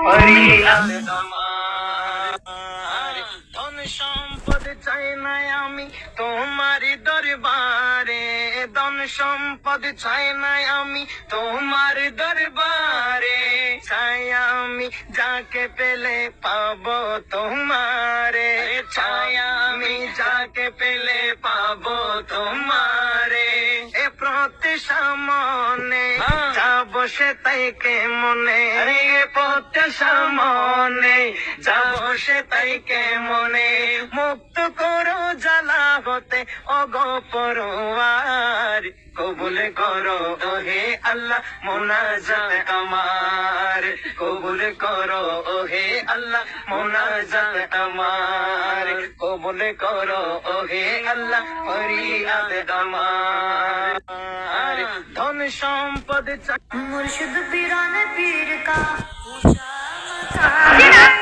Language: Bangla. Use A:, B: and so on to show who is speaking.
A: ফরিয়াদ আমার। ধন সম্পদ চাই না আমি তোমার দরবারে, ধন সম্পদ চাই না আমি তোমার দরবারে, চাই আমি যাকে পেলে পাবো তোমারে, চাই আমি যাকে পেলে পাবো তোমারে। এ প্রত্যাশা মনে যাব সে তাই কে মনে, এ প্রত্যাশা মনে যাব সে তাই কে মনে। মুক্ত করো জ্বালা হতে ওগো পরওয়ার, কবুল করো ওহে আল্লাহ মোনাজাত আমার, কবুল করো ওহে আল্লাহ মোনাজাত আমার, কবুল করো ওহে আল্লাহ ফরিয়াদ আমার। ধন সম্পদ
B: मुर्शिद पीराने पीर का ऊंचा मकाम।